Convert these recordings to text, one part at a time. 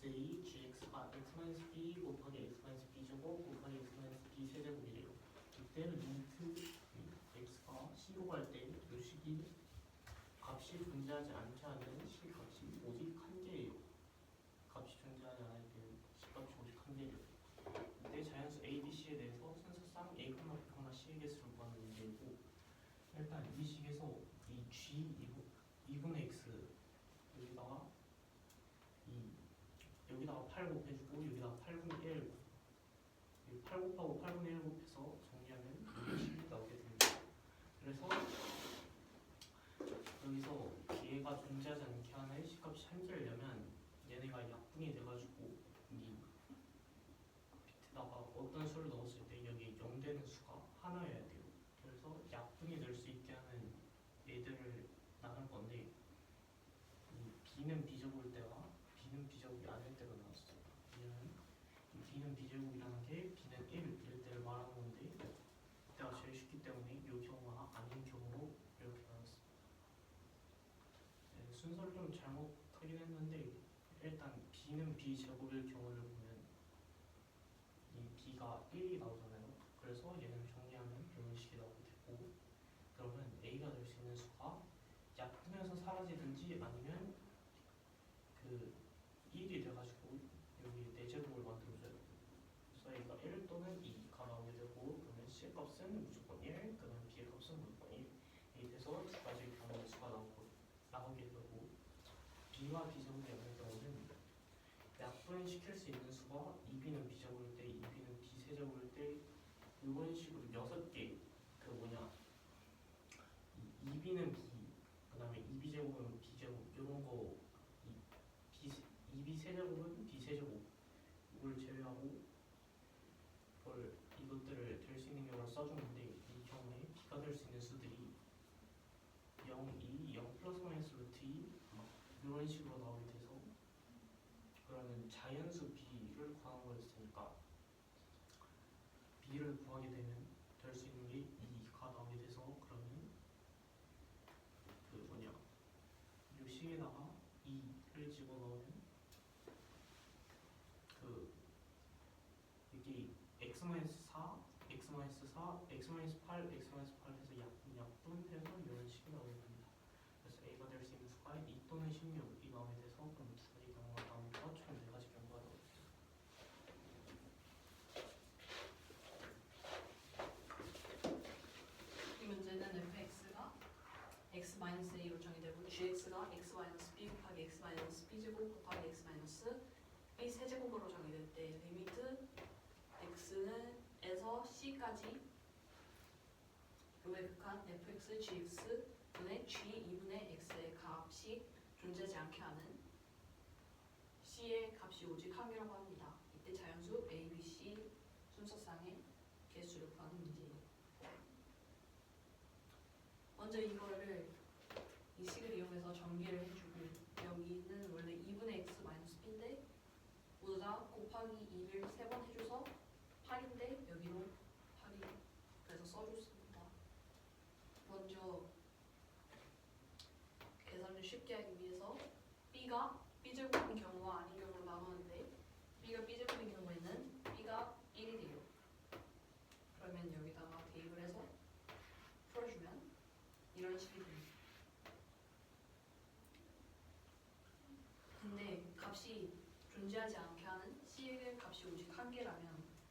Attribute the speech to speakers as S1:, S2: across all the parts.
S1: A gx가 x-b 곱하기 x-b 제곱 곱하기 x-b 세제곱이래요. 이때 리미트 x가 c로 갈 때 이 식이 값이 존재하지 않게 하는 식값이 오직 한 개예요. 값이 존재하지 않을 때는 식값이 오직 한 개예요. 이때 자연수 A, B, C에 대해서 순서상 A, B, C의 개수를 구하는 문제이고, 일단 이 식에서 이 G 2분의 X 여기다가 8 곱해주고 여기다가 8분의 1 8 곱하고 8분의 1 곱해서 정리하면 이런 식이 나오게 됩니다. 그래서 여기서 얘가 존재하지 않게 하는 식값이 한 개려면 얘네가 약분이 돼가지고 이 밑에다가 어떤 수를 넣었을 때 여기 0 되는 수가 하나여야 돼요. 그래서 약분이 될 수 있게 하는 얘들을 나눌 건데, 이 b는 b제곱일 때와 b는 b제곱이 아닐 때가 나왔어요. 왜냐면 이 b는 b제곱이라는 게 b는 1일 때를 말하는 건데, 이때가 제일 쉽기 때문에 이 경우와 아닌 경우로 이렇게 나눴습니다. 네, 순서를 좀 잘못하긴 했는데, 일단 b는 b제곱일 경우를 보면 이 b가 1이 나오잖아요. 그래서 얘는 정리하면 이런 식이 나오게 되고, 그러면 a가 될 수 있는 수가 약분해서 사라지든지 아니면 그 1이 돼가지고 여기 4제곱을 만들어줘야 돼요. 그래서 a가 1 또는 2가 나오게 되고, 그러면 c의 값은 무조건 1, 그 다음 b의 값은 무조건 1이 돼서 두 가지 경우의 수가 나오게 되고, b와 b제곱이 아닐 경우는 약분시킬 수 있는 수가 2b는 b제곱일 때, 2b는 b세제곱일 때 이런 식으로 6개 그 뭐냐 2b는 b, 그 다음에 2b제곱은 b제곱 이런 거 2b 세제곱은 b세제곱 이걸 제외하고 이것들을 될 수 있는 경우를 써주는데, 이 경우에 b가 될 수 있는 수들이 0, 2, 0 플러스 마이너스 루트 2 이런 식으로 나오게 돼서, 그러면 자연수 b를 구하는 거였으니까 b를 구하게 되면 될 수 있는 게 2가 나오게 돼서, 그러면 그 뭐냐 이 식에다가 2를 집어넣으면 그 여기 x-4, x-4, x-8, x-8 해서 약분해서 이런 식이 나오게 됩니다. 그래서 a가 될 수 있는 수가 2 또는 16이 나오게 돼서, 그럼 두 가지 경우가 나오면서 총 4가지 경우가 나옵니다.
S2: 이 문제는 fx가 x-a로 정의되고 gx가 x-b 곱하기 x-b 제곱 곱하기 x-b 세제곱으로 정의될 때 리미트 x는 에서 c까지 요의 극한 fx gx 분의 g 2분의 x의 값이 존재하지 않게 하는 c의 값이 오직 한 개라고 합니다. 이때 자연수 a, b, c 순서상의 개수를 구하는 문제예요. 먼저 이거를 이 식을 이용해서 전개를 해주고, 여기는 원래 2분의 x 마이너스 b인데 모두 다 곱하기 2를 3번 해줘서 8인데 여기로 8이 그래서 써줬습니다. 먼저 계산을 쉽게 하기 위해서 b가 b제곱인 경우와 아닌 경우로 나누는데, b가 b제곱인 경우에는 b가 1이 돼요. 그러면 여기다가 대입을 해서 풀어주면 이런 식이 됩니다. 근데 값이 존재하지 않게 하는 c의 값이 오직 한 개라면,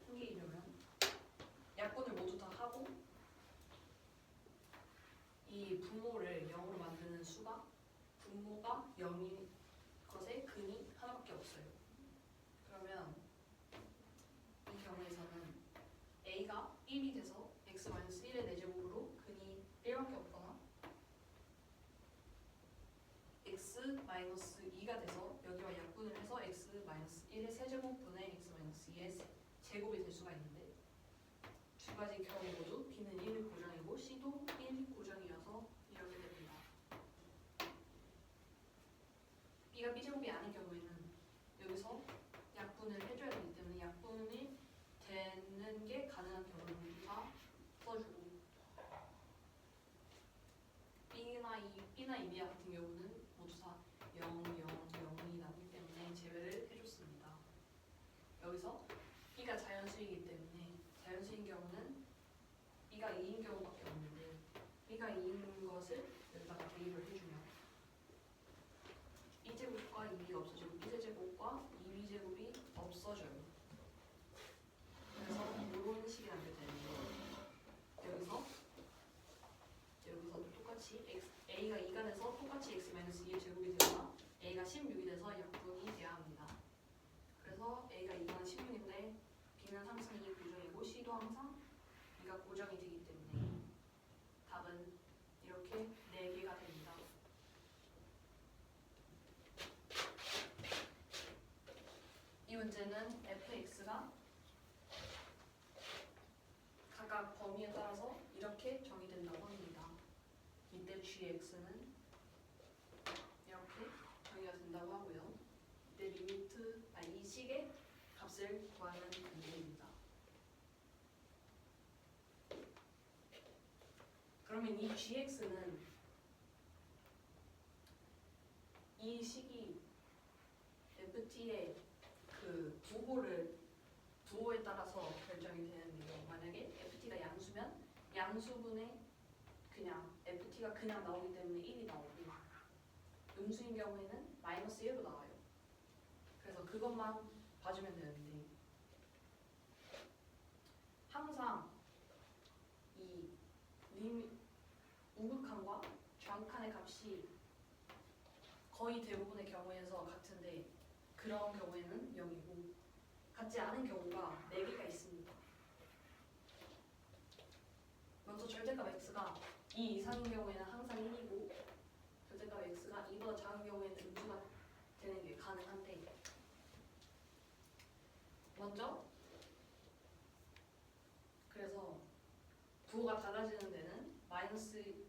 S2: 한 개이려면 약분을 모두 다 하고 이 분모를 0으로 만드는 수가 분모가 0인 것에 근이 하나밖에 없어요. 그러면 이 경우에서는 a가 1이 돼서 x-1의 4제곱으로 근이 1밖에 없거나 x-2가 돼서 여기와 약분을 해서 x-1의 세제곱분의 x-2의 제곱이 될 수가 있는데, 두 가지 경우 모두 b는 1이 고정이고 c도 1이 고정이어서 이렇게 됩니다. b가 b제곱이 아닌 경우에는 여기서 약분을 해줘야 되기 때문에 약분이 되는 게 가능한 경우를 모두 다 써주고, B나 2B 같은 경우는 모두 다 0, 0, 0이 나오기 때문에 제외를 해줬습니다. 여기서 b가 자연수이기 때문에 자연수인 경우는 b가 2인 경우밖에 없는데 b가 2인 것을 여기다가 대입을 해주면 b제곱과 2b가 없어지고 b제곱과 2b제곱이 없어져요. 그래서 이런 식이 나게 되는데 여기서도 똑같이 a가 2가 돼서 똑같이 x-2의 제곱이 되거나 a가 16이 돼서 약분이 돼야 합니다. 그래서 a가 2가 16인데 b는 항상 2 고정이고 c도 항상 2가 고정이 되기 때문에 답은 이렇게 4개가 됩니다. 이 문제는 fx가 각각 범위에 따라서 이렇게 정의된다고 합니다. 이때 gx는 이렇게 정의가 된다고 하고요. 이때 이 식의 값을 구하는 문제입니다. 그러면 이 gx는 이 식이 ft의 그 부호에 따라서 결정이 되는데요. 만약에 ft가 양수면 양수분의 그냥 ft가 그냥 나오기 때문에 1이 나오고 음수인 경우에는 마이너스 1로 나와요. 그래서 그것만 봐주면 되는데 항상 이 우극한과 좌극한의 값이 거의 대부분의 경우에서 같은데 그런 경우에는 0이고 같지 않은 경우가 4개가 있습니다. 먼저 절대값 x가 2 이상인 경우에는 항상 1이고 절대값 x가 2보다 작은 경우에는 음수가 되는 게 가능한데 먼저 그래서 부호가 달라지는 데는 마이너스 2,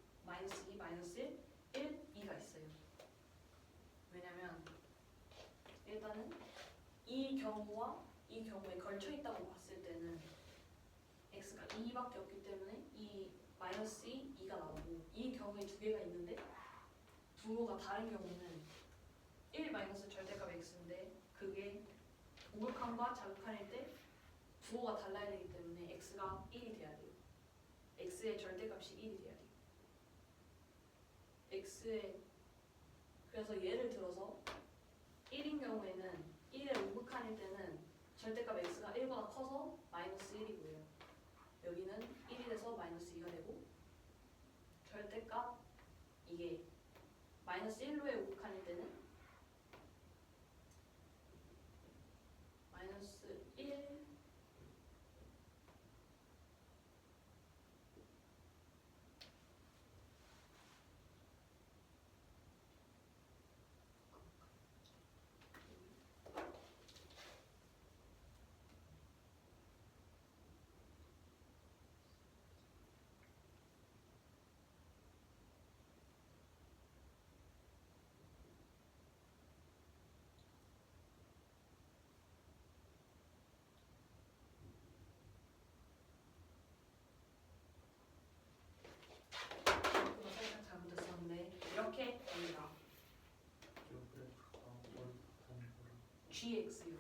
S2: 마이너스 1, 2가 있어요. 왜냐면 일단은 이 경우와 이 경우에 걸쳐 있다고 봤을 때는 x가 2밖에 없기 때문에 이 마이너스 2가 나오고 이 경우에 2개가 있는데 부호가 다른 경우는 1 마이너스 절대값 x인데 그게 우극한과 자극한일 때 부호가 달라야 되기 때문에 x가 1이 돼야 돼요. x의 절대값이 1이 돼야 돼요. 그래서 예를 들어서 1인 경우에는 1의 우극한일 때는 절대값 x가 1보다 커서 마이너스 1이고요. 여기는 1이 돼서 마이너스 2가 되고 절대값 이게 마이너스 1로의 우극한일 때는 마이너스 1 살짝 잘못했었는데 이렇게 됩니다. gx요.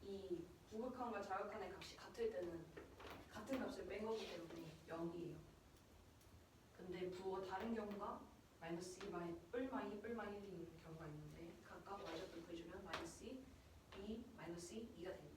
S2: 이 우극한과 자극한의 값이 같을 때는 같은 값을 뺀 거기 때문에 0이에요. 근데 부호가 다른 경우가 마이너스 2, 뿔마 2, 뿔마 1인 경우가 있는데 각각 마이너스 구해주면 마이너스 2, 마이너스 2가 됩니다.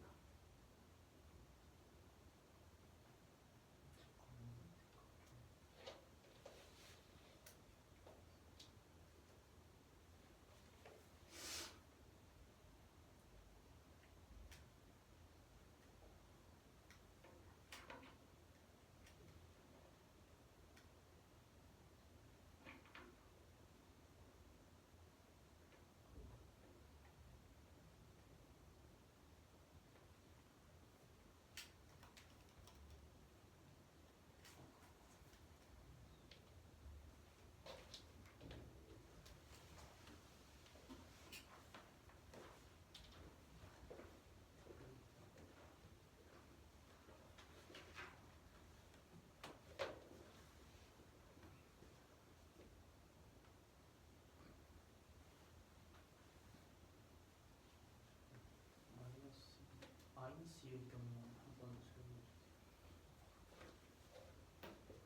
S1: 2의 경우 한번 설명해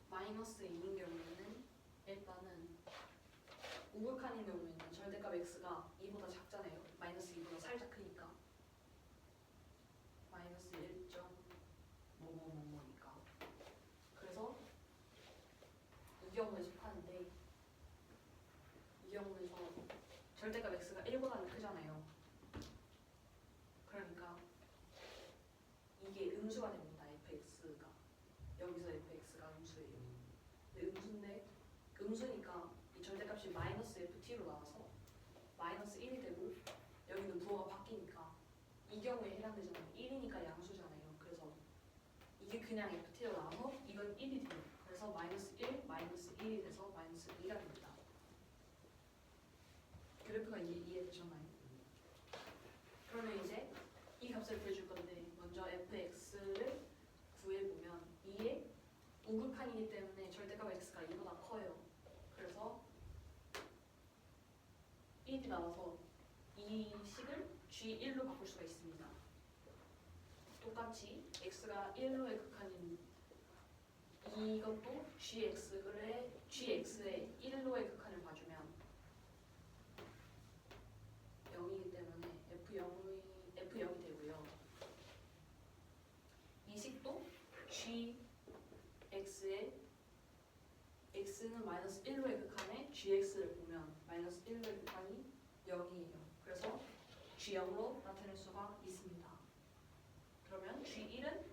S2: 마이너스 2인 경우에는 일단은 우극한인 경우에는 절대값 x가 2보다 작잖아요. 마이너스 2보다 살짝 크니까 마이너스 1점 뭐뭐뭐뭐니까. 그래서 이 경우에서 파는데 이 경우에서 절대값 x가 1보다는 크잖아요. 그러니까 이게 음수가 됩니다. fx가 여기서 fx가 음수예요. 근데 음수니까 이 절대값이 마이너스 ft로 나와서 마이너스 1이 되고 여기는 부호가 바뀌니까 이 경우에 해당되잖아요. 1이니까 양수잖아요. 그래서 이게 그냥 ft로 나와서 이건 1이 돼요. 그래서 마이너스 1, 마이너스 1이 돼서 마이너스 2가 됩니다. 그래프가 이해되셨나요? 그러면 이제 이 값을 구해줄 건데 먼저 fx를 구해보면 2의 우극한이기 때문에 절대값 x가 2보다 커요. 그래서 1이 나와서 이 식을 g1로 바꿀 수가 있습니다. 똑같이 x가 1로의 극한인 이것도 gx의 1로의 극한을 봐주면 0이기 때문에 f0이 되고요. 이 식도 gx의 x는 마이너스 1로의 극한에 gx를 보면 마이너스 1로의 극한이 0이에요. 그래서 g0으로 나타낼 수가 있습니다. 그러면 g1은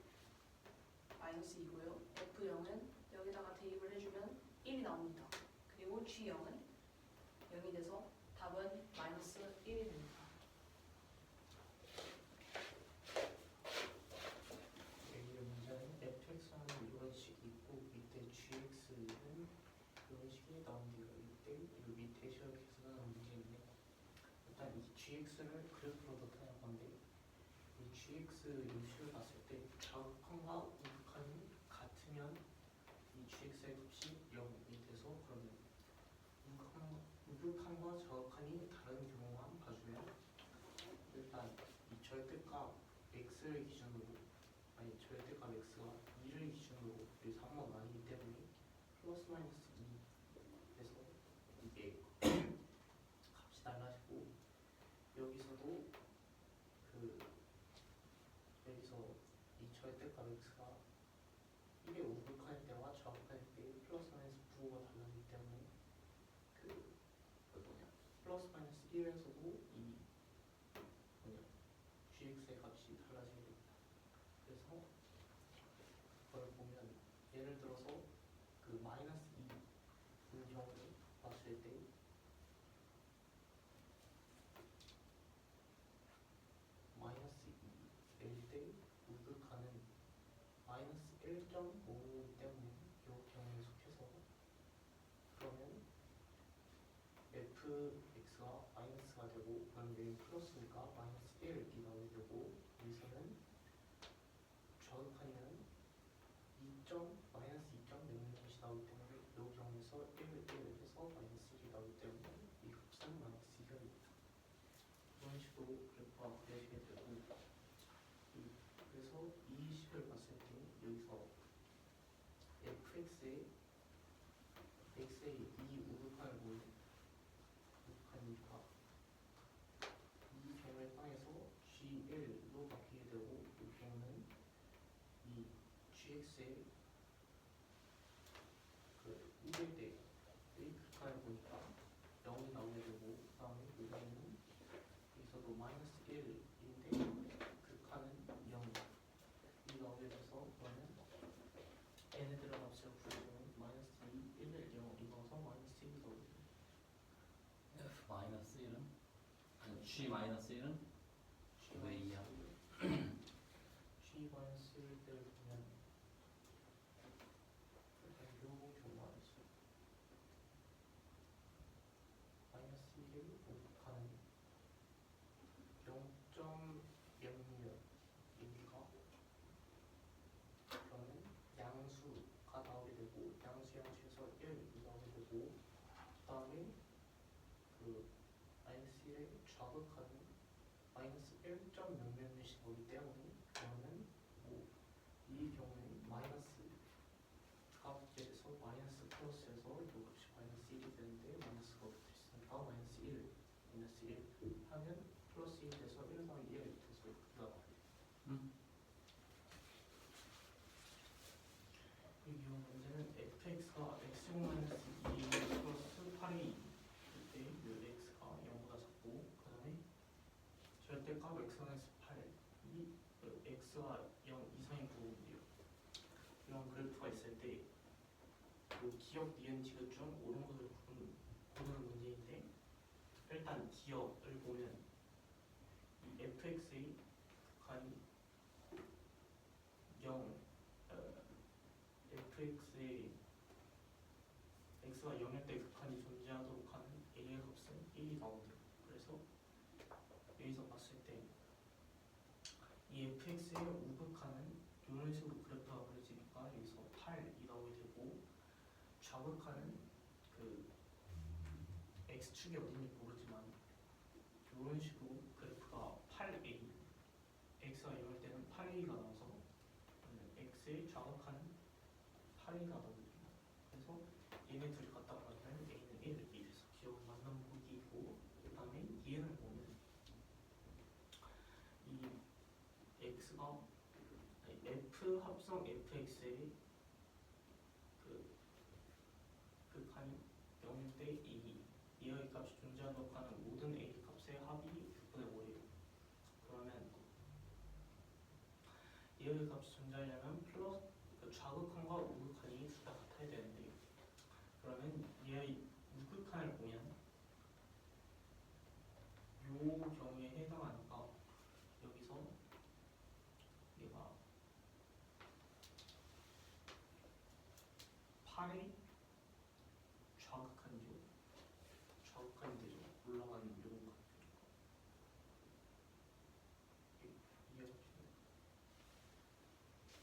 S2: 마이너스 2고요. f0은 여기다가 대입을 해주면 1이 나옵니다. 그리고 g0은 0이 돼서 답은 마이너스 1이 됩니다.
S1: 여기 문제는 fx는 이런 식이 있고 밑에 gx는 이런 식이 나온대요. 이때 이 밑에 시험에서는 문제인데 일단 이 gx를 그래프로 나타낼 건데 이 gx 요식을 봤을 때 자극한과 우극한이 같으면 이 gx의 값이 0이 돼서 그러면 우극한과 자극한이 다른 경우만 봐주면 일단 이 절대값 x를 기준으로 아니 절대값 x가 2를 기준으로 여기서 한번 나뉘기 때문에 플러스 마이너스 2에서 이게 값이 달라지고 여기서도 여기서 이 절대값 x가 1의 우극한일 때와 좌극한일 때 플러스 마이너스 부호가 달라지기 때문에 플러스 마이너스 1에서도 이 gx의 값이 달라지게 됩니다. 그래서 그걸 보면 예를 들어서 그 마이너스 2인 경우를 봤을 때 마이너스 2일 때 우극한은 마이너스 1.5이기 때문에 이 경우에 속해서 그러면 fx가 마이너스가 되고 그럼 여기 플러스니까 마이너스 1이 나오게 되고 여기서는 좌극한이면 마이너스 2.0이 나오기 때문에 이 경우에서 1을 해서 마이너스 1이 나오기 때문에 이 값은 마이너스 2가 됩니다. 이런 식으로 그래프가 그려지게 되고 그래서 이 식을 봤을 때 여기서 fx의 이 우극한을 보는 우극하니까 이 경우에 땅에서 g1로 바뀌게 되고 이 경우는 이 gx의 1일 때의 극한을 보니까 0이 나오게 되고 그 다음에 여기는 여기서도 마이너스 1인데 극한은 0이 나오게 돼서 그러면 얘네들의 값을 구해보면 마이너스 2, 1을 0이 나와서 마이너스 1이 나오게 됩니다.
S3: f 마이너스 1은 아니 g 마이너스 1은 왜 2야?
S1: g 마이너스 1을 보면 일단 요 경우가 있어요. 마이너스 1의 우극한은 0.00이니까 그러면 양수가 나오게 되고 양수에서 1이 나오게 되고 그 다음에 마이너스 1의 좌극한은 마이너스 1.00이 나오기 때문에 그러면 절대값 x-8이 x가 0 이상의 부분이에요. 이런 그래프가 있을 때 기억, 니은, 디귿 중 옳은 것을 고르는 문제인데, 일단 기억을 보면 이 fx의 극한이 0, fx의 x가 0일 때 극한이 존재하도록 하는 a의 값은 1이 나오네요. 그래서 여기서 봤을 때 이 fx의 우극한은 이런 식으로 그래프가 그려지니까 여기서 8이 나오게 되고, 좌극한은 그 x축이 어딘지 모르지만 이런 식으로 그래프가 8a, x가 0일 때는 8a가 나와서 x의 좌극한은 8a가 나오게 됩니다. 그래서 얘네 둘이 갖다 보면 a는 1, 2 돼서 기억 맞는 부분이고, 그 다음에 얘를 보면 이 x가 f 합성 fx의 그 극한이 0일 때 이의 값이 존재하도록 하는 모든 a 값의 합이 6분의 5예요. 그러면 이의 값이 존재하려면 플러스 그 좌극한과 우극한이 둘 다 같아야 되는데, 그러면 얘의 우극한을 보면 요 경우에 해당하니까 여기서 얘가 8의 좌극한이죠. 좌극한이 되죠. 올라가는 요런 거. 이해하시나요?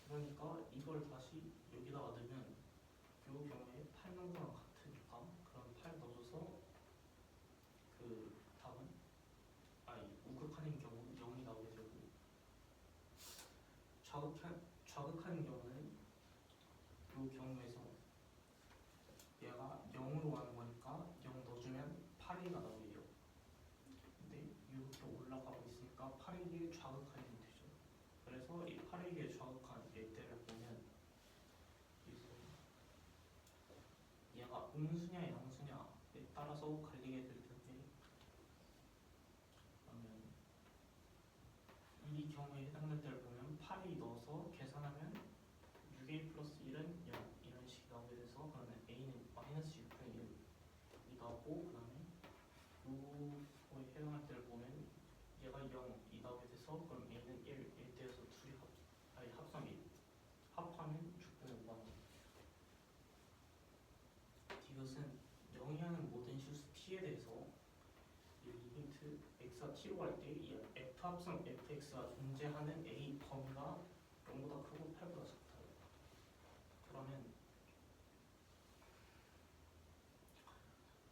S1: 그러니까 이걸 다시 여기다가 넣으면 요 경우에 8 넣은 거랑 같으니까, 그럼 8 넣어줘서 그 답은 우극한인 경우 0이 나오게 되고, 좌극한인 경우는 요 경우에서 얘가 0으로 가는 거니까 0 넣어주면 8이가 나오게 돼요. 근데 이렇게 올라가고 있으니까 8에게 좌극한이 되죠. 그래서 이 8에게 좌극한 얘들을 보면 여기서 얘가 음수냐 양수냐에 따라서 갈리게 될 텐데, 그러면 이 경우에 해당될 때를 보면 8이 넣어서 계산하면 6a 플러스 1은 0 이런 식이 나오게 돼서, 그러면 a는 마이너스 6분의 1이 나오고, 그 다음에 요거에 해당할 때를 보면 얘가 0이 나오게 돼서, 그럼 a는 1 대에서 둘이 합성이 합하면 6분의 5가 나옵니다. 이것은 0이 하는 모든 실수 t에 대해서 이 리미트 x가 t로 갈 때 이 f 합성 fx가 존재하는 a 범위가 0보다 크고 8보다 작다. 그러면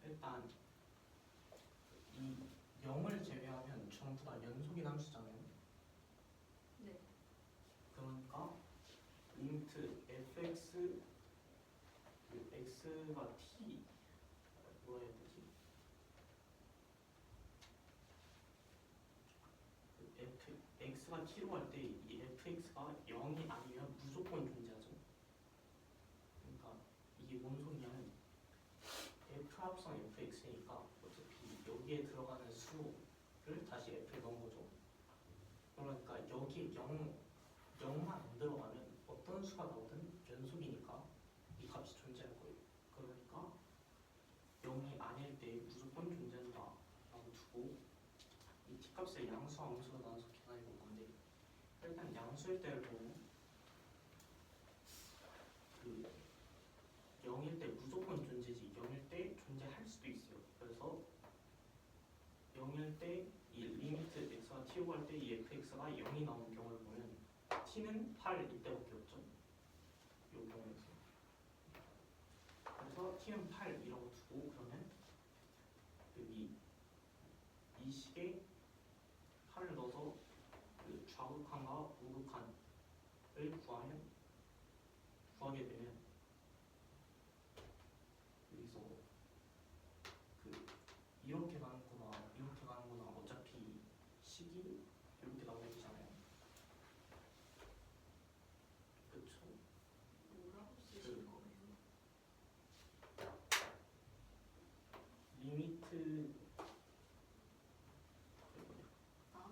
S1: 일단 이 0을 제외하면 전부 다 연속인 함수잖아요.
S2: 네.
S1: 그러니까 리미트 fx x가 t 뭐라 해야 되지? x가 t로 갈 때 이 fx가 0이 아니면 무조건 존재하죠. 그러니까 이게 뭔 소리냐면 f 합성 fx니까 어차피 여기에 들어가는 수를 다시 f에 넣은 거죠. 그러니까 여기에 0만 안 들어가면 어떤 수가 나오든 연속이니까 이 값이 존재할 거예요. 그러니까 0이 아닐 때 무조건 존재한다 라고 두고, 이 t값을 양수와 음수로 나눠서 계산해 볼 건데, 일단 양수일 때를 보면 그 0일 때 무조건 존재지 0일 때 존재할 수도 있어요. 그래서 0일 때 이 리미트 x가 t로 갈 때 이 fx가 0이 나오는 경우를 보면 t는 8일 때밖에 없죠. 이 경우에서. 그래서 t는 8이라고 두고, 그러면 여기 이 식에 8을 넣어서 그 좌극한과 우극한을 구하게 되면 여기서 그 이렇게 가는구나 어차피 식이 이렇게 나오게 되잖아요. 그쵸?
S2: 뭐라고 쓰실 거예요?
S1: 리미트
S2: 아,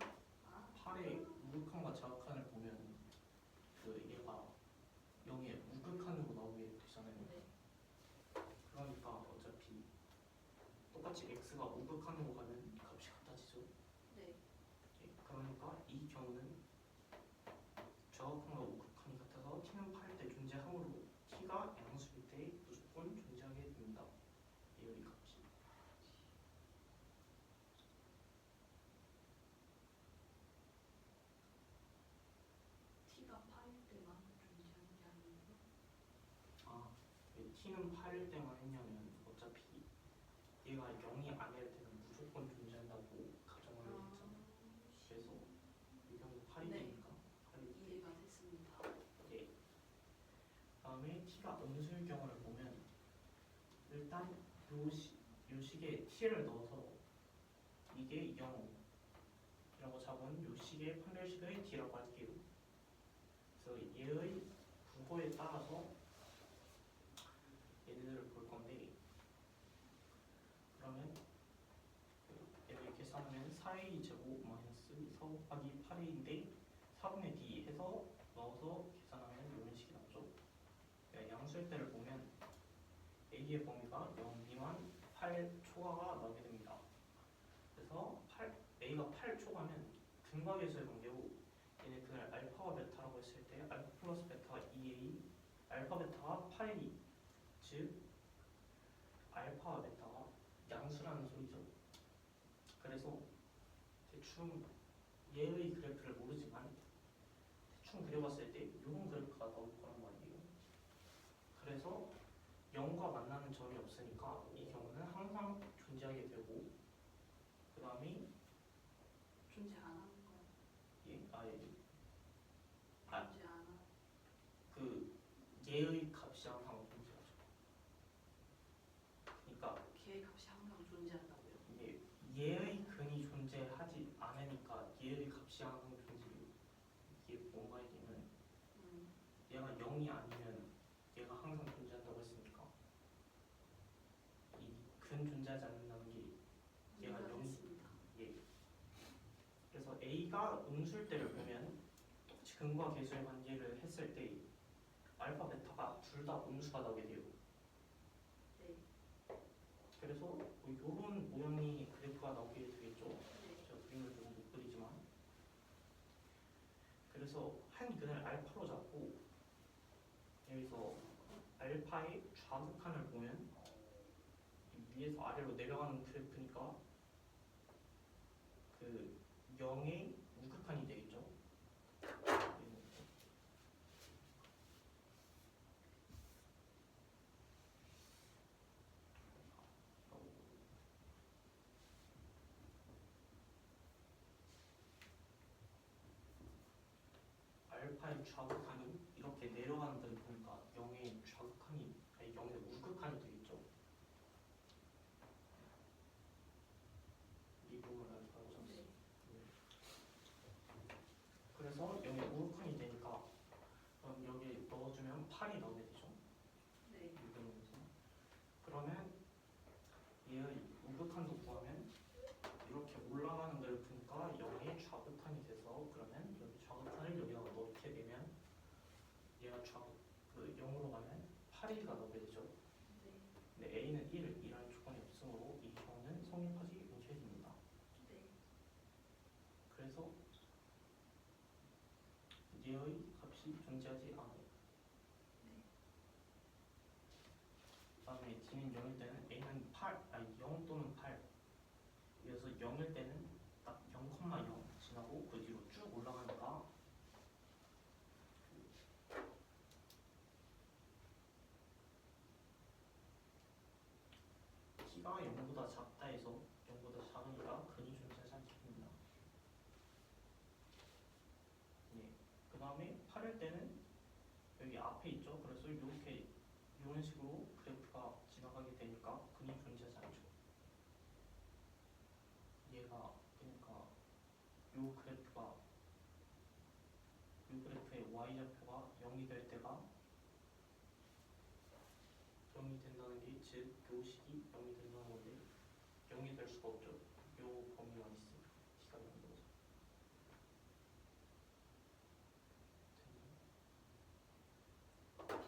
S1: 똑같이 x가 우극한으로 가면 값이 같아지죠.
S2: 네.
S1: 예, 그러니까 이 경우는 좌극한과 우극한이 같아서 t는 8일 때 존재하므로 t가 양수일 때 무조건 존재하게 됩니다. 예의 값이.
S2: t가 8일 때만 존재하는 게 아니고.
S1: 아, 왜 t는 8일 때만 했냐면 어차피 얘가 0이 아닐 때는 무조건 존재한다고 가정을 했잖아요. 그래서 이 경우 8이
S2: 네.
S1: 되니까 8이 돼.
S2: 이해가 됐습니다.
S1: 예. 다음에 t가 음수일 경우를 보면 일단 요 식에 t를 넣어서 이게 0이라고 잡은 요 식의 판별식의 t라고 할게요. 그래서 얘의 부호에 따라서 얘네들을 볼 건데 그러면 얘를 계산하면 4a 제곱 마이너스 4 곱하기 8a인데 4분의 d 해서 넣어서 계산하면 이런 식이 나오죠. 그러니까 양수일 때를 보면 a의 범위가 0 미만 8 초과가 나오게 됩니다. 그래서 a가 8 초과면 근각에서의 관계로 얘네 그날 알파와 베타라고 했을 때 알파 플러스 베타가 2a 알파 베타가 8a 즉 알파와 베타가 양수라는 소리죠. 그래서 대충 얘의 그래프를 모르지만 대충 그려봤을 때 이런 그래프가 나올 거란 말이에요. 그래서 0과 만나는 점이 없으니까 이 경우는 항상 존재하게 되고 그 다음에
S2: 존재 안 하는 거야. 존재 안 하.
S1: 그 얘의 값이 항상 존재하죠. 그러니까
S2: 걔의 값이 항상 존재한다고요?
S1: 이게 얘의 근이 존재하지 않으니까 얘의 값이 항상 존재해요. 이게 뭔가 얘기는 얘가 0이 아니면 얘가 항상 존재한다고 했으니까 이 근 존재하지 않는다는 게 얘가
S2: 이해가
S1: 0이
S2: 됐습니다.
S1: 예. 그래서 a가 음수일 때를 보면 똑같이 근과 계수의 관계를 했을 때 알파 베타가 둘 다 음수가 나오게 돼요.
S2: 네.
S1: 그래서 뭐 이런 모양의 그래프가 나오게 되겠죠.
S2: 네.
S1: 제가 그림을 좀 못 그리지만 그래서 한 근을 알파로 잡고 여기서 알파의 좌극한을 보면 위에서 아래로 내려가는 그래프니까 그 0의 우극한이 되겠죠. 알파의 좌극한이 이렇게 내려가는 데를 보니까 0의 좌극한이 아니 0의 우극한이 되겠죠. 이 부분을 알파라고 잡았어요. 그래서 0의 우극한이 되니까 그럼 여기 넣어주면 8이 나오게 되죠.
S2: 네.
S1: 이거면서 그러면 얘의 우극한도 구하면 이렇게 올라가는 그래프니까 0의 좌극한이 돼서 그러면 여기 좌극한을 여기다가 넣게 되면 얘가 그 0으로 가면 8이가 나오게 되죠.
S2: 네.
S1: 근데 a는 1이라는 조건이 없으므로 이 경우는 성립하지 못해 됩니다.
S2: 네.
S1: 그래서 얘의 값이 존재하지 않아요.
S2: 네.
S1: 다음에 d는 0일 때는 a는 0 또는 8 이어서 0일 때는 딱 0,0 지나고 그 뒤로 쭉 올라가니까 t가 0보다 작다 해서 0보다 작으니까 근이 존재하지 않게 됩니다. 예. 그 다음에 8일 때는 여기 앞에 있죠. 그래서 이렇게 이런 식으로 그래프가 지나가게 되니까 근이 존재하지 않죠. 얘가 그러니까 요 그래프의 y좌표가 0이 될 때가 0이 된다는 게 즉 요식이 0이 된다는 건데 0이 될 수가 없죠. 요 범위만 있으니까 t가 0이라서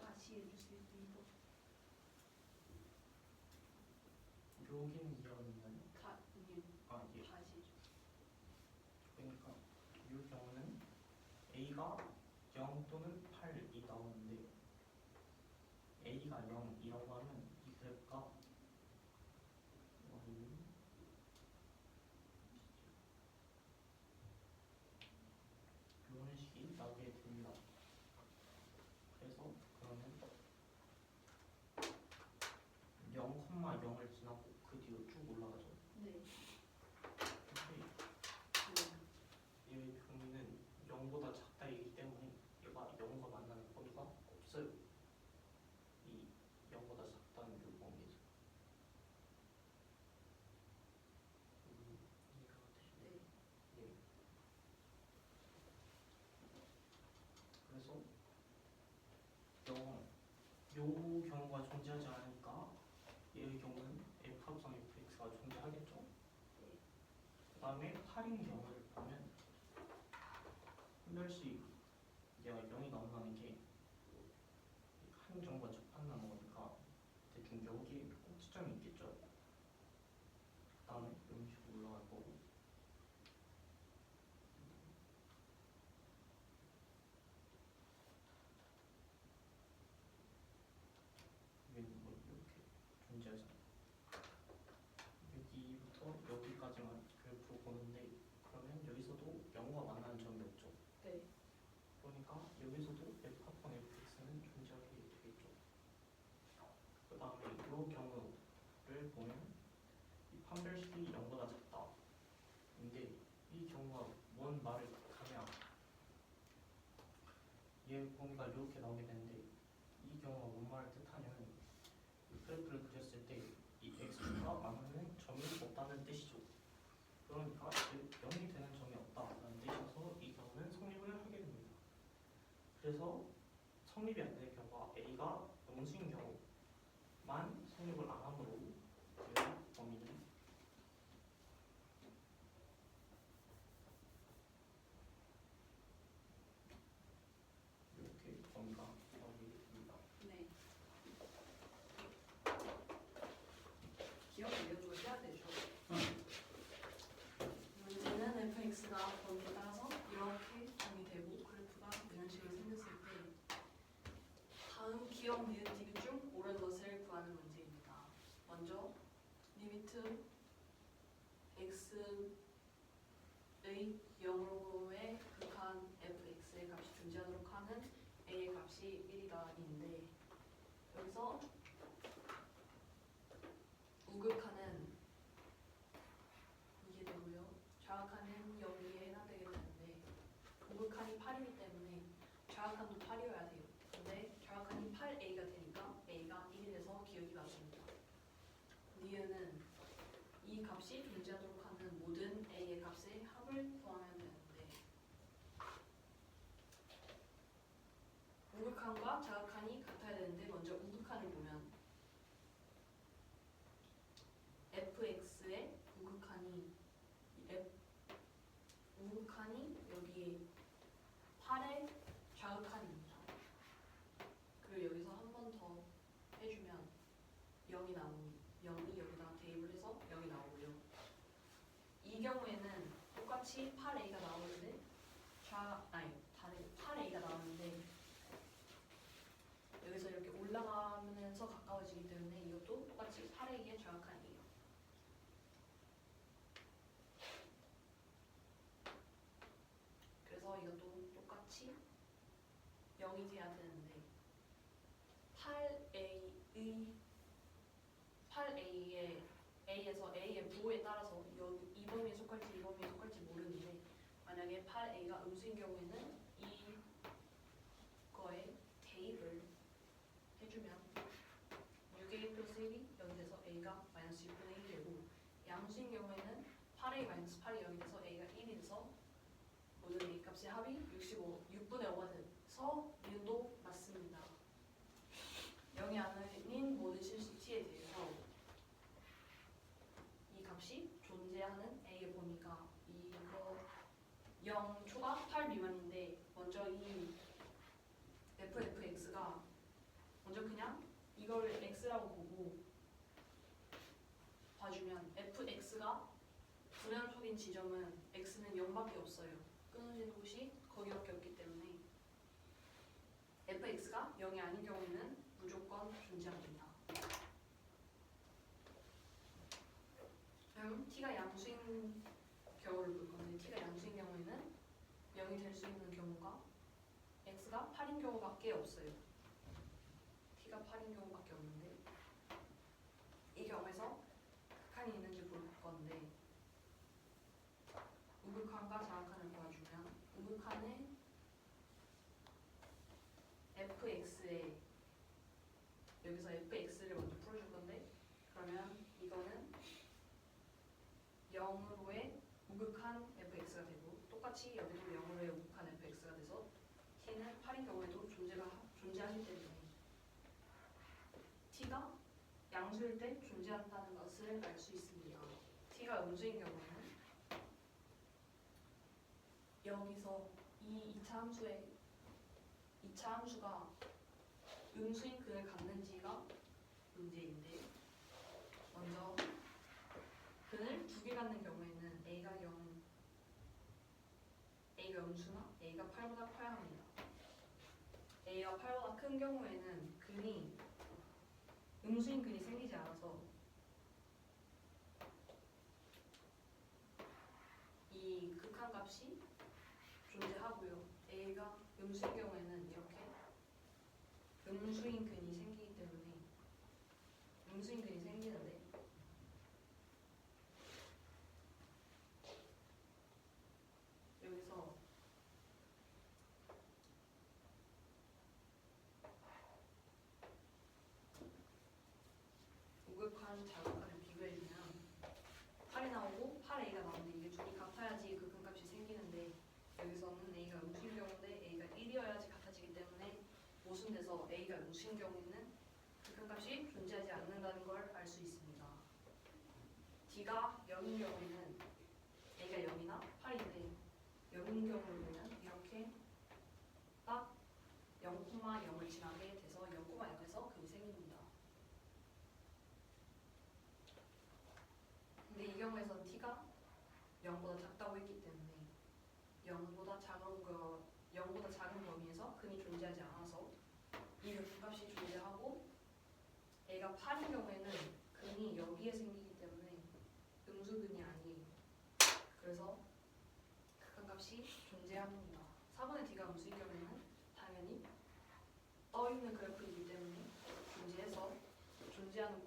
S2: 다시 해주실 수 있어?
S1: 여기는 이해가 경우는 a가 0 또는 8이 나오는데 a가 0이라고 하면 이 그래프가 이런 식이 나오게 됩니다. 그래서 그러면 0,0을 지나고 그 뒤로 쭉 올라가죠.
S2: 네.
S1: 근데 얘의 범위는 0보다 작다이기 때문에 얘가 0과 만나는 범위가 없어요. 이 0보다 작다는 이 범위에서. 이해가 되시나요?
S2: 네.
S1: 예. 그래서 요 경우가 존재하지 않으니까 얘의 경우는 f 합성 fx가 존재하겠죠. 그 다음에 8인 경우를 보면 한 별씩 얘가 0이 나온다는 게 한 점과 접한다는 거니까 대충 여기에 꼭지점이 있겠죠. 그 다음에 이런 식으로 올라갈 거고 여기는 뭐 이렇게 존재하지 않아요. 여기부터 여기까지만 그래프로 보는데 그러면 여기서도 0과 만나는 점이 없죠.
S2: 네.
S1: 그러니까 여기서도 f 합von fx는 존재하게 되겠죠. 그 다음에 이 경우를 보면 이 판별식이 0보다 작다. 근데 이 경우가 뭔 말을 하냐? 얘 범위가 이렇게 나오게 되는데 이 경우가 뭔 말을 뜻하냐면 이 그래프를 그렸을 때 이 x가 만나는 점이 없다는 뜻이죠. 그러니까 0이 되는 점이 없다는 뜻이어서 이 경우는 성립을 하게 됩니다. 그래서 성립이 안 되는 경우가 a가 0수인 경우만 성립을 안 하므로 이 범위는 이렇게 범위가 나오게 됩니다.
S2: 네. 기억 이력을 해야 되죠. 문제는 fx가 범위에 따라서 이렇게 정의되고 그래프가 이런 식으로 생겼을 때 다음 기억 니은 디귿 중 옳은 것을 구하는 문제입니다. 먼저 리미트 x의 0으로의 극한 fx의 값이 존재하도록 하는 a의 값이 1이다인데 여기서 우극한은 이게 되고요. 좌극한은 여기에 해당되게 되는데 우극한이 8이기 때문에 좌극한도 8이어야 돼요. 근데 좌극한이 8a가 되니까 a가 1이 돼서 기억이 맞습니다. 니은은 이 값이 존재하도록 하는 모든 a의 값의 합을 구하면 되는데 우극한과 좌극한이 같아야 되는데 먼저 우극한을 보면 fx의 우극한이 여기에 8의 좌극한입니다. 그리고 여기서 한 번 더 해주면 0이 나오니 0이 여기다가 대입을 해서 0이 나오고요. 이 경우에는 똑같이 8a가 나오는데 다른 8a가 나오는데 여기서 이렇게 올라가면서 가까워지기 때문에 이것도 똑같이 8a의 좌극한이에요. 그래서 이것도 똑같이 0이 돼야 되는데 8a에서 a의 부호에 따라서 이 범위에 속할지 이 범위에 속할지 모르는데 만약에 8a가 음수인 경우에는 이거에 대입을 해주면 6a 플러스 1이 0이 돼서 a가 마이너스 6분의 1이 되고 양수인 경우에는 8a 마이너스 8이 0이 돼서 a가 1이 돼서 모든 a 값의 합이 6분의 5가 돼서 니은도 맞습니다. 0이 아닌 모든 실수 t에 대해서 이 값이 존재하는 a의 범위가 이거 0 초과 8 미만인데 먼저 이 fx가 먼저 그냥 이걸 x라고 보고 봐주면 fx가 불연속인 지점은 x는 0밖에 없어요. 끊어지는 곳이 거기밖에 없기 때문에 fx가 0이 아닌 경우에는 무조건 존재합니다. 그럼 t가 양수인 경우를 볼 건데 t가 양수인 경우에는 0이 될 수 있는 경우가 x가 8인 경우밖에 없어요. t가 8인 경우밖에 없는데 이 경우에서 극한이 있는지 볼 건데 우극한과 자극한을 보여주면 우극한의 fx에 여기서 fx를 먼저 풀어줄 건데 그러면 이거는 0으로의 우극한 fx가 되고 똑같이 여기도 0으로의 우극한 fx가 돼서 t는 8인 경우에도 존재하기 때문에 t가 양수일 때 존재한다는 것을 알 수 있습니다. t가 음수인 경우에는 여기서 이 2차 함수가 음수인 근을 갖는지가 문제인데 먼저 근을 두 개 갖는 경우에는 a가 음수나 a가 8보다 커야 합니다. a가 8보다 큰 경우에는 근이 음수인 근이 생기지 않아서 이 극한값이 존재하고요. a가 음수인 경우에는 이렇게 음수인 근이 생기기 때문에 음수인 근이 생기는데 여기서 우극한 자극한을 비교해주면 8이 나오고 8a가 나오는데 이게 둘이 같아야지 극한값이 생기는데 여기서는 a가 음수인 경우인데 a가 1이어야지 같아지기 때문에 모순돼서 a가 음수인 경우에는 극한값이 존재하지 않는다는 걸 알 수 있습니다. d가 0인 경우에는 a가 0이나 8인데 0인 경우에는 이렇게 딱 0,0을 지나게 돼서 0,0에서 근이 생깁니다. 근데 이 경우에선 t가 0보다 작다고 했기 때문에 0보다 작은 범위에서 근이 존재하지 않아서 이 극한값이 존재하고 a가 8인 경우에는 근이 여기에 생기기 때문에 음수근이 아니에요. 그래서 극한값이 존재합니다. 4번의 d가 음수인 경우에는 당연히 떠있는 그래프이기 때문에 존재해서 존재하는